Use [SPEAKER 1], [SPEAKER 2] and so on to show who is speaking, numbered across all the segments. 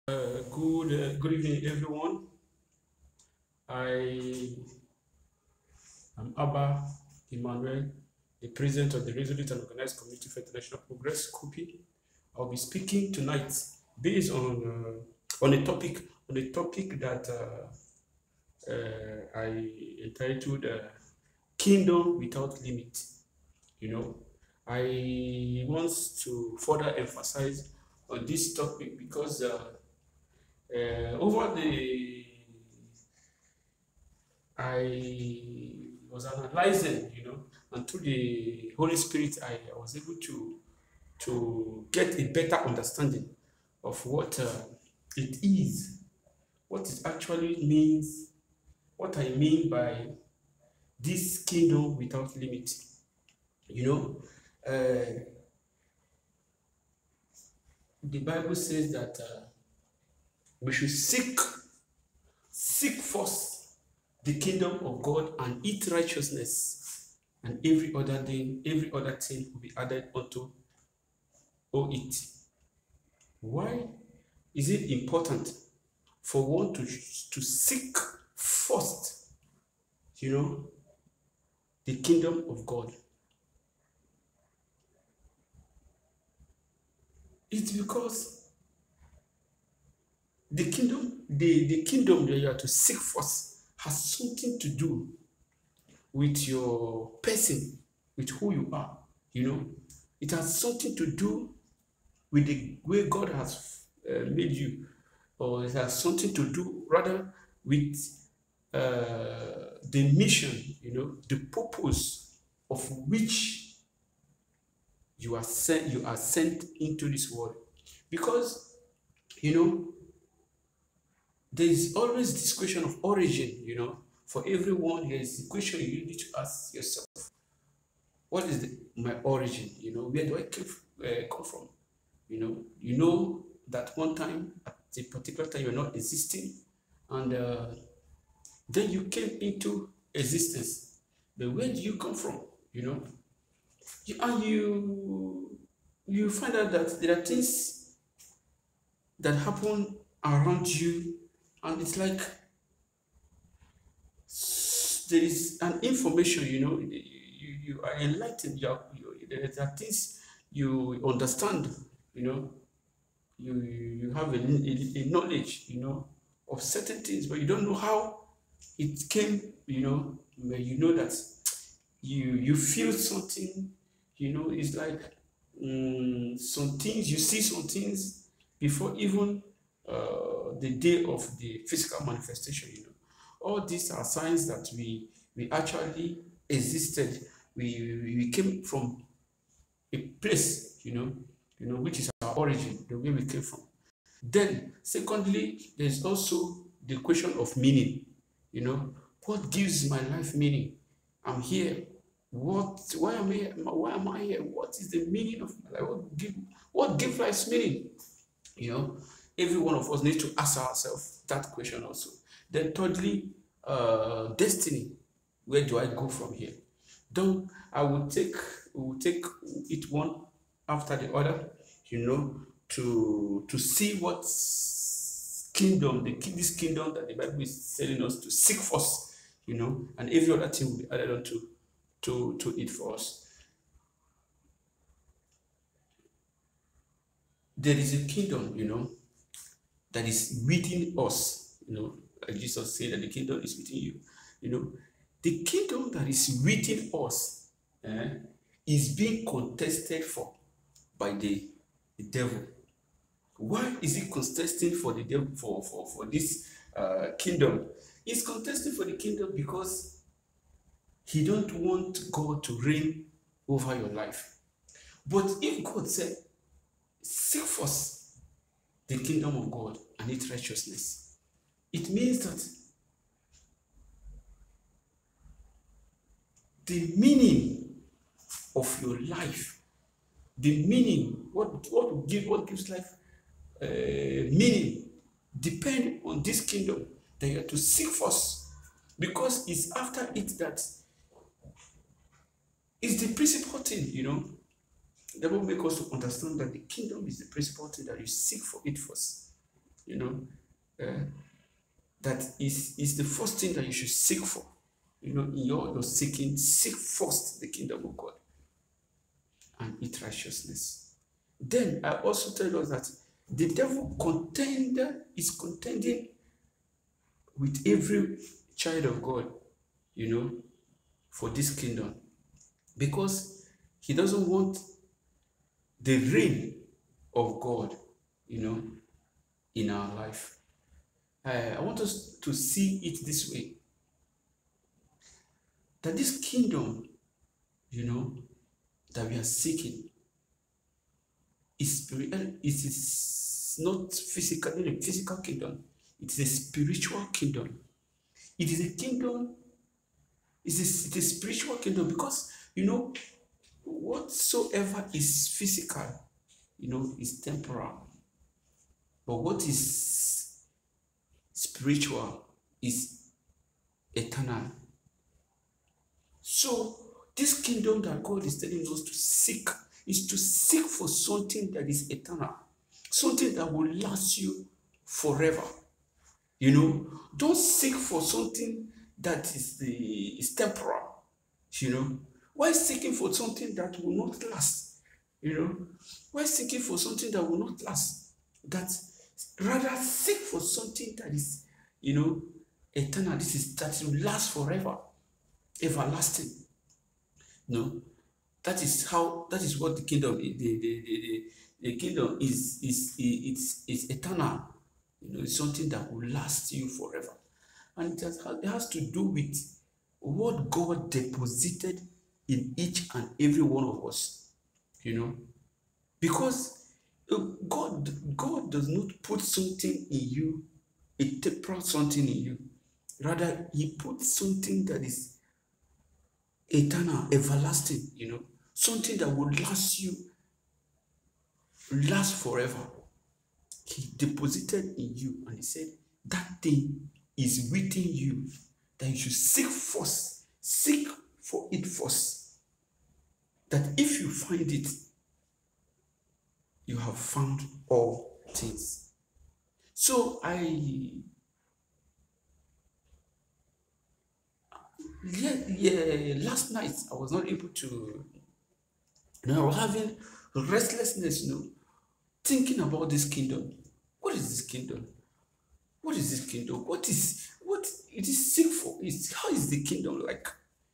[SPEAKER 1] Good evening, everyone. I am Abba Emmanuel, the president of the Resolute and Organized Community for International Progress (COPI). I'll be speaking tonight based on a topic that I entitled "Kingdom Without Limit." You know, I want to further emphasize on this topic because over the I was analyzing, and through the Holy Spirit, I was able to get a better understanding of what it is, what it actually means, what I mean by this kingdom without limit. You know, the Bible says that we should seek first the kingdom of God and its righteousness, and every other thing will be added unto it. Why is it important for one to seek first, the kingdom of God? It's because the kingdom that you are to seek first has something to do with your person, with who you are. It has something to do with the way God has made you, or it has something to do rather with the mission, the purpose of which you are sent into this world. Because you know there is always this question of origin. For everyone, there is a question you need to ask yourself: what is my origin? Where do I come from? You know that one time, at a particular time, you're not existing, and then you came into existence. But where do you come from? And you find out that there are things that happen around you, and it's like there is an information. You are enlightened. There are things you understand. You have a knowledge, of certain things, but you don't know how it came. But you know that you feel something. It's like some things you see, some things before even the day of the physical manifestation. All these are signs that we actually existed. We came from a place, which is our origin, the way we came from. Then, secondly, there's also the question of meaning. What gives my life meaning? I'm here. Why am I here? Why am I here? What is the meaning of my life? What gives life meaning? You know, every one of us needs to ask ourselves that question also. Then, thirdly, destiny. Where do I go from here? Don't I will take it one after the other, to see what kingdom, this kingdom that the Bible is telling us to seek first, and every other thing will be added on to it for us. There is a kingdom, that is within us, like Jesus said that the kingdom is within you. The kingdom that is within us is being contested for by the devil. Why is he contesting for the devil for this kingdom? He's contesting for the kingdom because he don't want God to reign over your life. But if God said, seek first the kingdom of God and its righteousness, it means that the meaning of your life, the meaning, what gives life meaning, depend on this kingdom that you have to seek first, because it's after it that is the principal thing. The Bible makes us to understand that the kingdom is the principal thing that you seek for it first. you know, that is the first thing that you should seek for. You know, in your seeking, seek first the kingdom of God and its righteousness. Then I also tell us that the devil is contending with every child of God, you know, for this kingdom, because he doesn't want the reign of God, you know, in our life. I want us to see it this way, that this kingdom, you know, that we are seeking is it is not physically a physical kingdom. It is a spiritual kingdom. It is a kingdom. It is a spiritual kingdom, because you know whatsoever is physical, you know, is temporal. But what is spiritual is eternal. So this kingdom that God is telling us to seek is to seek for something that is eternal, something that will last you forever. You know, don't seek for something that is temporal. You know, why seeking for something that will not last? You know, why seeking for something that will not last? That rather seek for something that is, you know, eternal. That will last forever, everlasting. No, that is what the kingdom, the kingdom is eternal. You know, it's something that will last you forever. And it has to do with what God deposited in each and every one of us. You know, because God does not put something in you, a temporal something in you. Rather, he puts something that is eternal, everlasting, you know, something that will last forever. He deposited in you, and he said that thing is within you, that you should seek for it first. That if you find it, you have found all things. So last night I was not able to, you know, I was having restlessness, you know, thinking about this kingdom. What is this kingdom? What is this kingdom? What it is seek for? How is the kingdom like?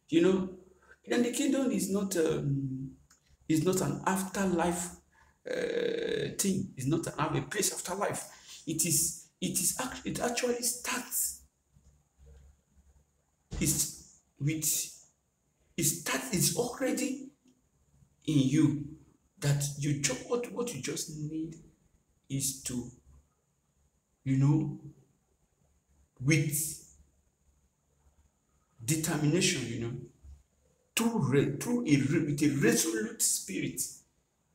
[SPEAKER 1] You know, and the kingdom is not an afterlife thing. It's not a place after life. It actually starts. It's already in you, that what you just need is to, you know, with determination, you know, with a resolute spirit,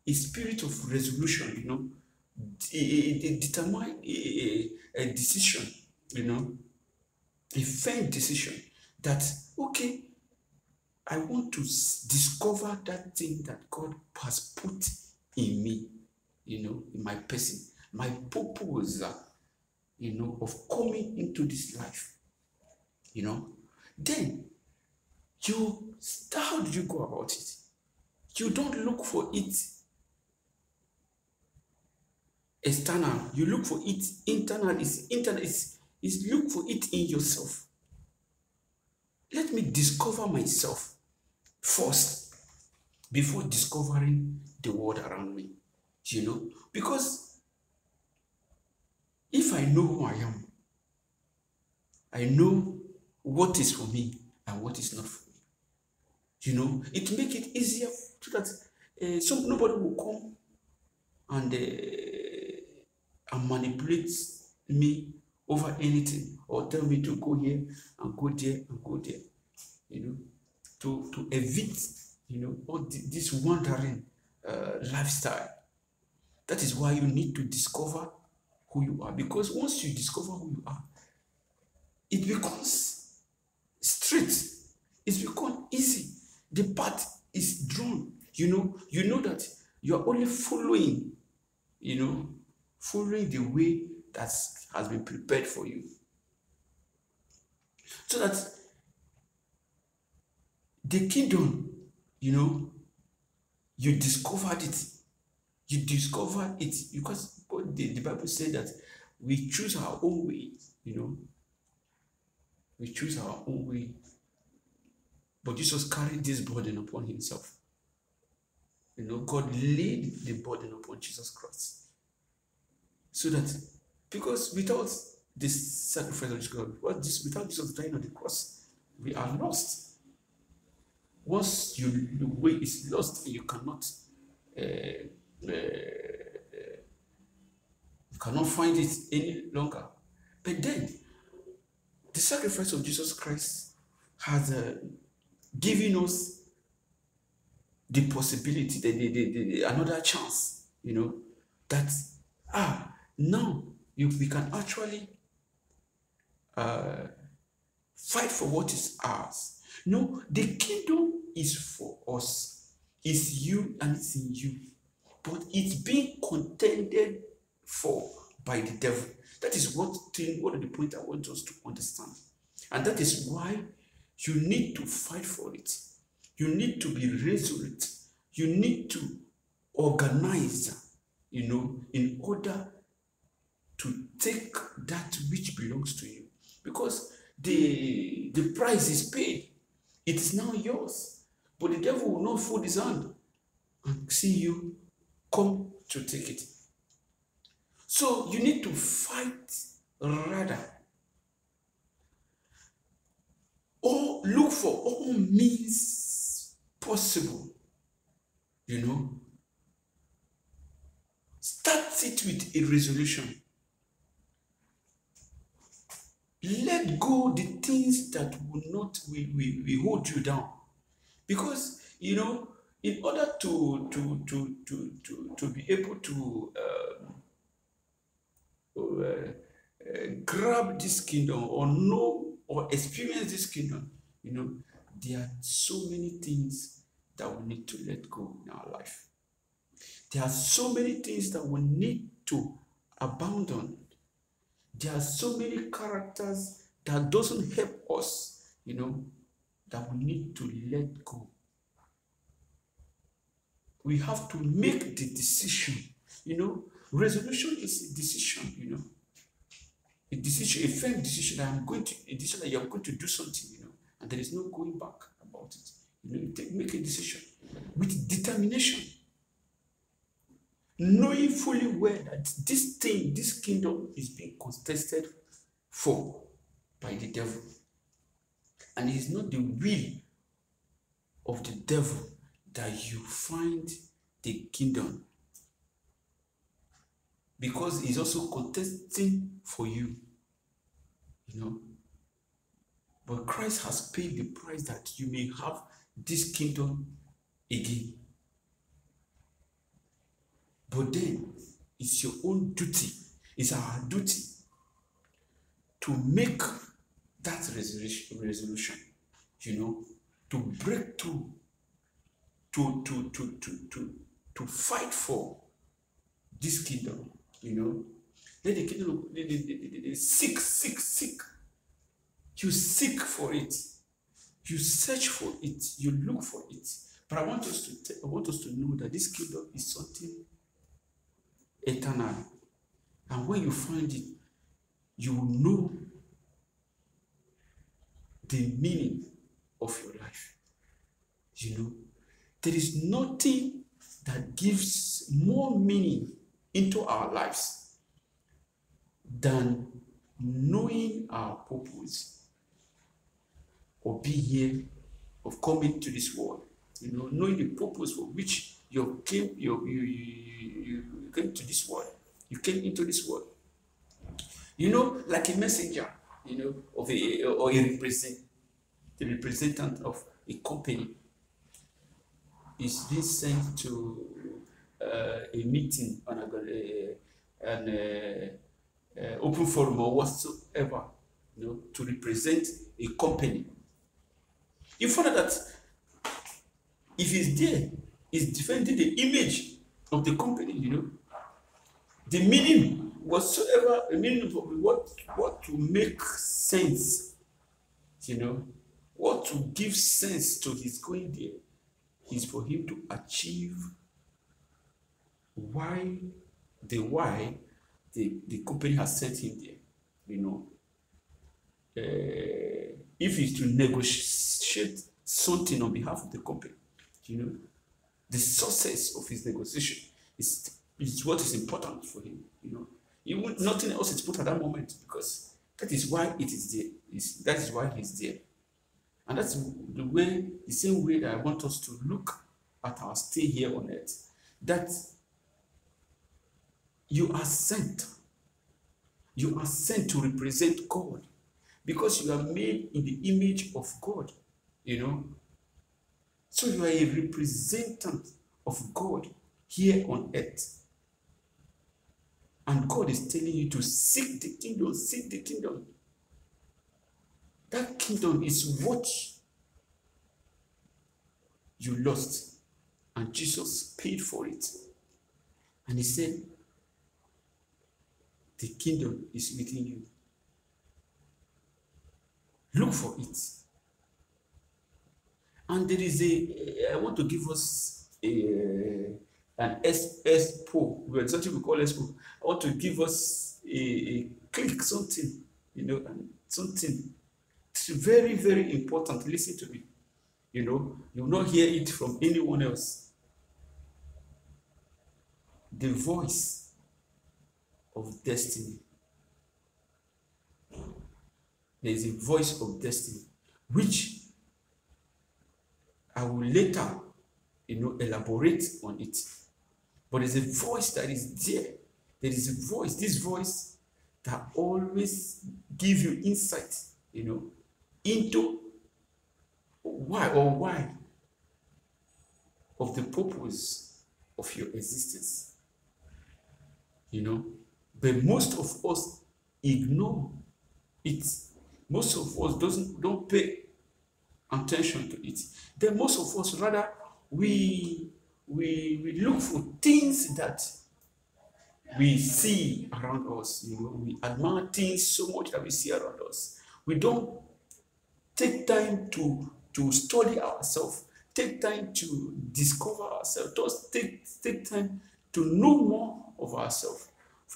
[SPEAKER 1] a spirit of resolution, you know, determine a decision, you know, a firm decision that, okay, I want to discover that thing that God has put in me, you know, in my person, my purpose, you know, of coming into this life, you know. Then how do you go about it? You don't look for it external. You look for it internal. It's look for it in yourself. Let me discover myself first before discovering the world around me, you know, because if I know who I am, I know what is for me and what is not for me. You know, it makes it easier so that nobody will come and manipulate me over anything, or tell me to go here and go there and go there, you know, to evict, you know, all this wandering lifestyle. That is why you need to discover who you are, because once you discover who you are, it becomes straight. It becomes easy. The path is drawn. You know that you are only following, you know, following the way that has been prepared for you. So that the kingdom, you discovered it. You discovered it because the Bible said that we choose our own way, We choose our own way. But Jesus carried this burden upon himself. God laid the burden upon Jesus Christ. So that, because without this sacrifice of Jesus, without Jesus dying on the cross, we are lost. Once the way is lost, you cannot find it any longer. But then, the sacrifice of Jesus Christ has given us the possibility, the another chance, that now we can actually fight for what is ours. No, the kingdom is for us. It's you and it's in you. But it's being contended for by the devil. That is one of the points I want us to understand. And that is why you need to fight for it. You need to be resolute. You need to organize, in order to take that which belongs to you. Because the price is paid. It is now yours. But the devil will not fold his hand and see you come to take it. So you need to fight rather, or look for all means possible, Start it with a resolution. Let go the things that will not will hold you down. Because, in order to be able to grab this kingdom or know or experience this kingdom, there are so many things that we need to let go in our life. There are so many things that we need to abandon. There are so many characters that doesn't help us, that we need to let go. We have to make the decision. Resolution is a decision, a decision, a firm decision that a decision that you're going to do something, and there is no going back about it. Make a decision with determination, knowing fully well that this kingdom is being contested for by the devil. And it is not the will of the devil that you find the kingdom, because he's also contesting for you, But Christ has paid the price that you may have this kingdom again. But then, it's your own duty, it's our duty to make that resolution, to break through, to fight for this kingdom, Let the kingdom, seek. You seek for it. You search for it. You look for it. But I want us to know that this kingdom is something eternal. And when you find it, you will know the meaning of your life. There is nothing that gives more meaning into our lives than knowing our purpose of being here, of coming to this world. Knowing the purpose for which you came to this world. You came into this world. Like a messenger, of a representative of a company is being sent to a meeting on an open forum or whatsoever, to represent a company. You find that if he's there, he's defending the image of the company, The meaning whatsoever, I mean, what to make sense, what to give sense to his going there is for him to achieve why the company has sent him there. If he's to negotiate something on behalf of the company, the success of his negotiation is what is important for him. Nothing else is put at that moment, because that is why it is there. That is why he's there. And that's the same way that I want us to look at our stay here on earth. That you are sent. You are sent to represent God, because you are made in the image of God. So you are a representative of God here on earth. And God is telling you to seek the kingdom, seek the kingdom. That kingdom is what you lost, and Jesus paid for it. And he said, the kingdom is within you. Look for it. And there is I want to give us an expo. Well, something we call expo. I want to give us a click, something, and something. It's very, very important. Listen to me. You will not hear it from anyone else. The voice of destiny. There is a voice of destiny, which I will later, elaborate on it. But there's a voice that is there. There is a voice, this voice that always gives you insight, into why of the purpose of your existence. But most of us ignore it. Most of us don't pay attention to it. Then most of us, rather, we look for things that we see around us. We admire things so much that we see around us. We don't take time to study ourselves, take time to discover ourselves, just take time to know more of ourselves,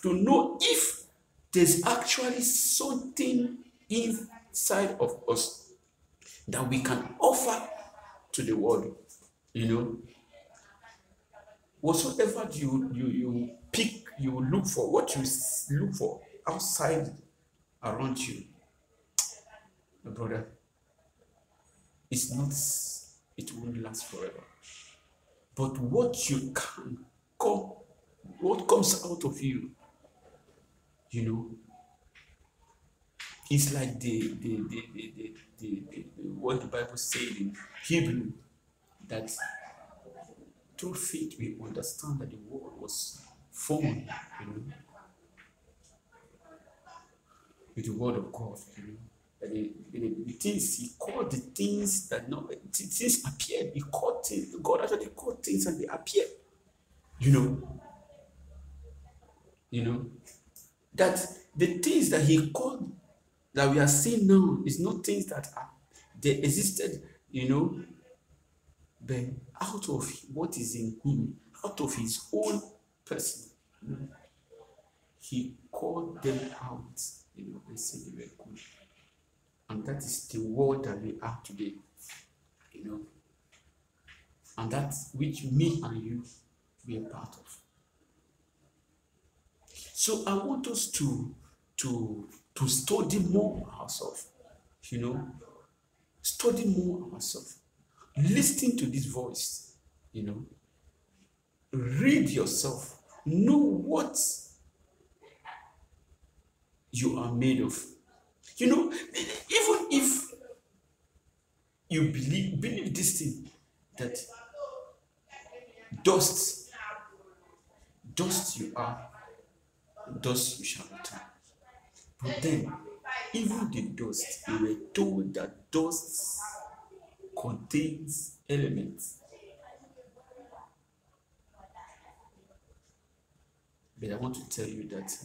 [SPEAKER 1] to know if there's actually something inside of us that we can offer to the world. Whatsoever you pick, you look for, what you look for outside around you, my brother, it won't last forever. But what comes out of you, it's like the what the Bible said in Hebrew, that through faith we understand that the world was formed, with the word of God. The things he called, the things that things appeared. He called things. God actually called things and they appeared. That the things that he called, that we are seeing now, is not things that they existed, but out of what is in him, out of his own person, he called them out, and said they were good. And that is the world that we are today, and that's which me and you we are part of. So I want us to study more ourselves, study more ourselves, listen to this voice, read yourself, know what you are made of. Even if you believe this thing, that dust you are, dust you shall return. But then, even the dust, we were told that dust contains elements. But I want to tell you that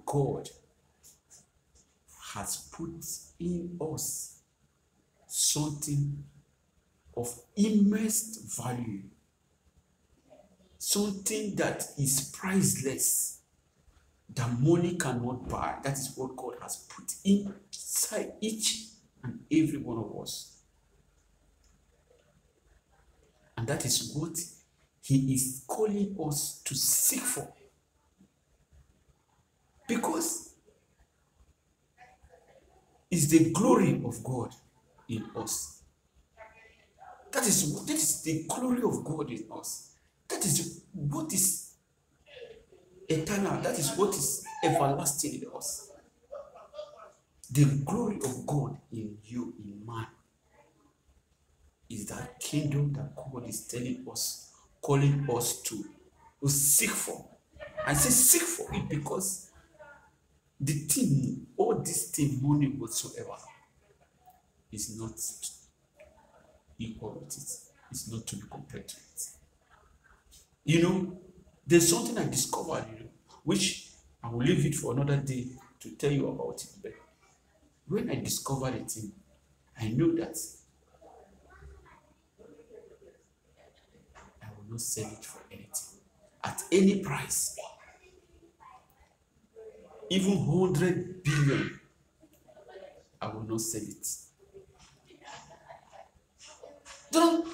[SPEAKER 1] God has put in us something of immense value, something that is priceless, that money cannot buy. That is what God has put inside each and every one of us. And that is what He is calling us to seek for. Because it's the glory of God in us. That is the glory of God in us. That is what is eternal. That is what is everlasting in us. The glory of God in you, in man, is that kingdom that God is telling us, calling us to seek for. I say seek for it because the thing, all this thing, money whatsoever, is not equal with it. It's not to be compared to it. You know, there's something I discovered, which I will leave it for another day to tell you about it. But when I discovered it, I knew that I will not sell it for anything, at any price, even 100 billion. I will not sell it.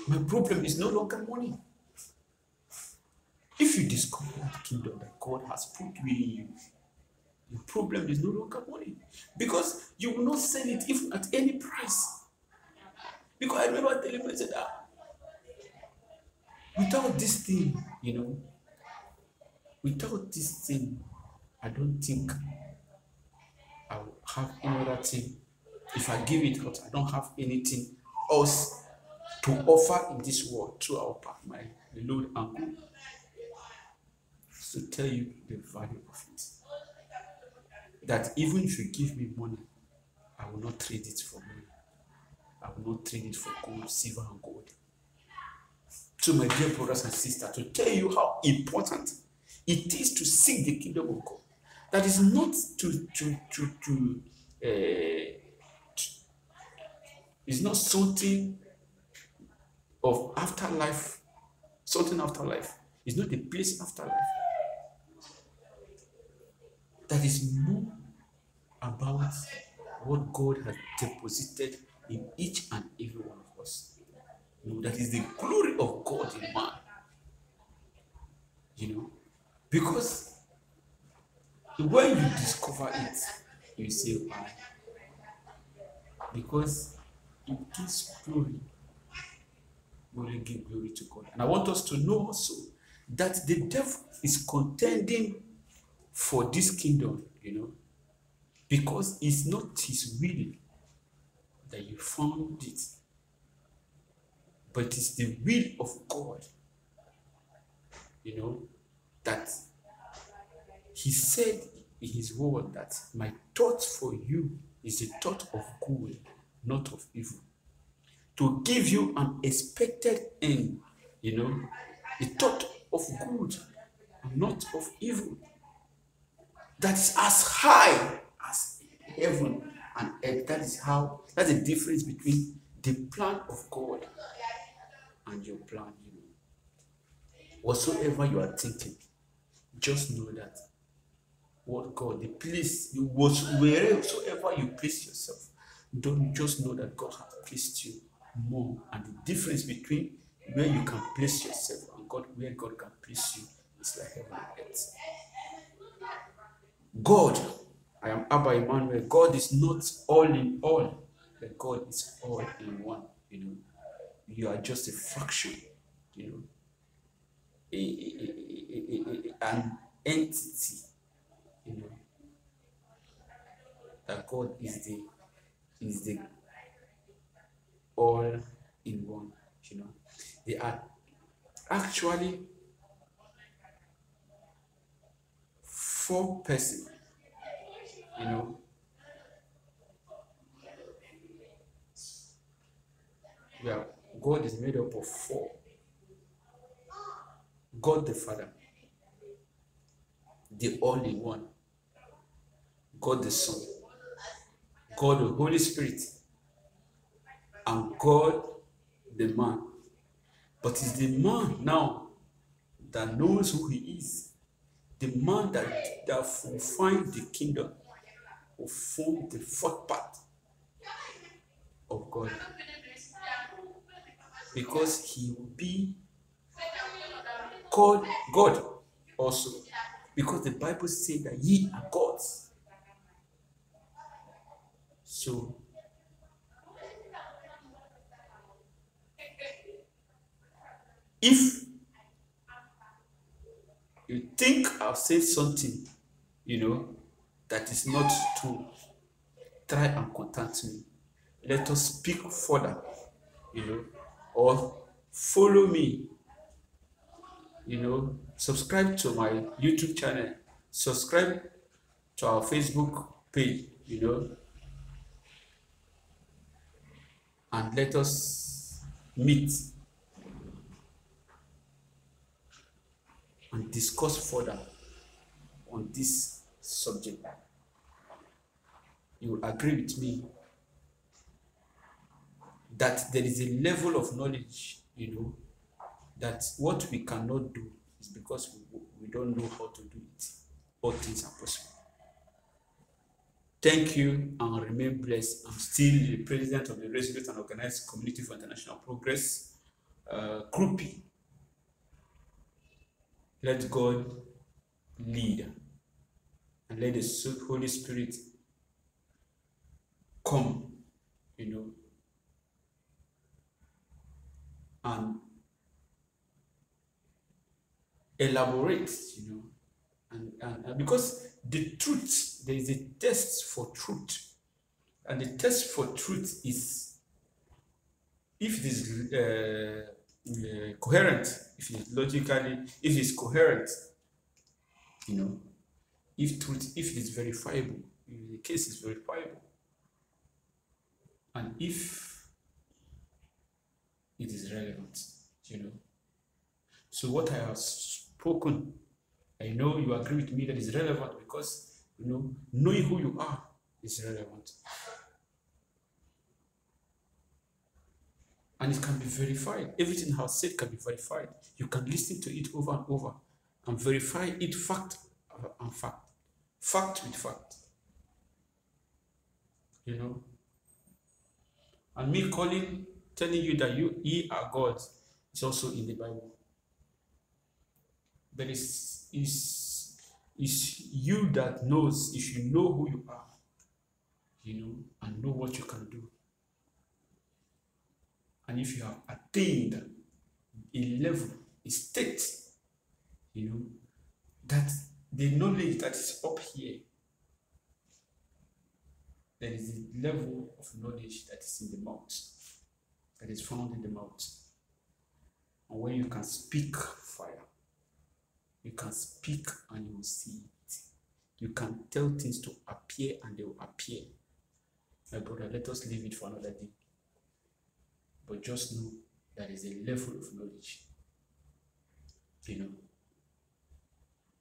[SPEAKER 1] My problem is no longer money. If you discover that kingdom that God has put within you, your problem is no longer money. Because you will not sell it even at any price. Because I remember telling myself that without this thing, without this thing, I don't think I will have any other thing. If I give it out, I don't have anything else to offer in this world throughout my Lord and God. To tell you the value of it. That even if you give me money, I will not trade it for money. I will not trade it for gold, silver, and gold. To my dear brothers and sisters, to tell you how important it is to seek the kingdom of God. That is not it's not something of afterlife, something afterlife. It's not the place afterlife. That is more about what God has deposited in each and every one of us. That is the glory of God in man. Because when you discover it, you say, why? Because it gives glory. We will give glory to God. And I want us to know also that the devil is contending for this kingdom, because it's not his will that you found it, but it's the will of God, that He said in His word that my thought for you is a thought of good, not of evil, to give you an expected end, a thought of good and not of evil, that is as high as heaven and earth. That's the difference between the plan of God and your plan. Whatsoever you are thinking, just know that what God, wheresoever you place yourself, don't just know that God has placed you more, and the difference between where you can place yourself and God, where God can place you, is like heaven and earth. God, I am Abba Emmanuel. God is not all in all, but God is all in one. You are just a fraction, an entity, that God is the all in one. They are actually 4 persons. Yeah, God is made up of 4. God the Father, the all in one. God the Son, God the Holy Spirit, and God the man. But it's the man now that knows who he is. The man that will find the kingdom, will form the fourth part of God. Because he will be called God also. Because the Bible says that ye are gods. So, if you think I've said something, that is not true, try and contact me. Let us speak further, or follow me, subscribe to my YouTube channel, subscribe to our Facebook page, and let us meet and discuss further on this subject. You will agree with me that there is a level of knowledge, that what we cannot do is because we don't know how to do it. All things are possible. Thank you and remain blessed. I'm still the president of the Resolute and Organized Community for International Progress, Groupie. Let God lead and let the Holy Spirit come, and elaborate, and because the truth, there is a test for truth, and the test for truth is if it is coherent, if it is logically, if it is coherent, if it is verifiable, if the case is verifiable, and if it is relevant, So what I have spoken, I know you agree with me that is relevant because, knowing who you are is relevant. And it can be verified. Everything I have said can be verified. You can listen to it over and over and verify it fact and fact. Fact with fact. And me telling you that ye are gods is also in the Bible. But it's you that knows, if you know who you are, and know what you can do. And if you have attained a level, a state, that the knowledge that is up here, there is a level of knowledge that is in the mouth, that is found in the mouth. And when you can speak fire, you can speak and you will see it. You can tell things to appear and they will appear. My brother, let us leave it for another day. But just know there is a level of knowledge.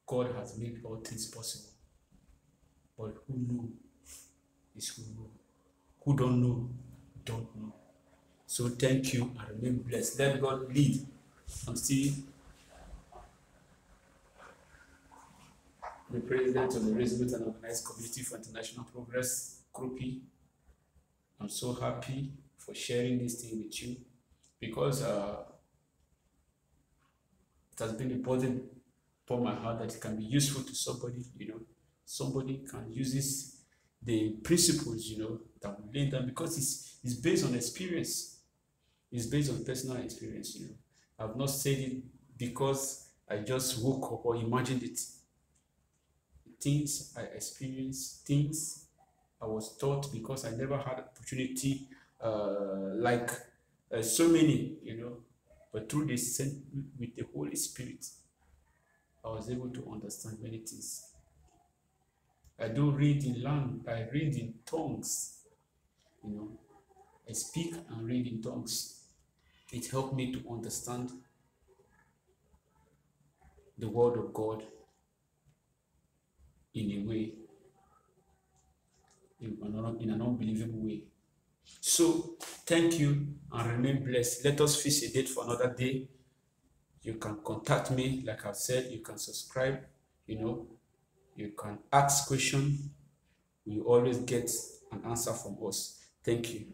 [SPEAKER 1] God has made all things possible. But who knows is who knows. Who don't know, don't know. So thank you and remain blessed. Let God lead. I'm still the president of the Resolute and Organized Community for International Progress, Groupie. I'm so happy for sharing this thing with you because it has been a burden upon my heart that it can be useful to somebody, Somebody can use the principles, that we laid down because it's based on experience. It's based on personal experience, I've not said it because I just woke up or imagined it. Things I experienced, things I was taught because I never had opportunity like so many, but through this with the Holy Spirit, I was able to understand many things. I do read in language, I read in tongues, I speak and read in tongues. It helped me to understand the word of God in a way in an unbelievable way. So thank you and remain blessed. Let us fix a date for another day. You can contact me, like I've said, you can subscribe, you can ask questions. You always get an answer from us. Thank you.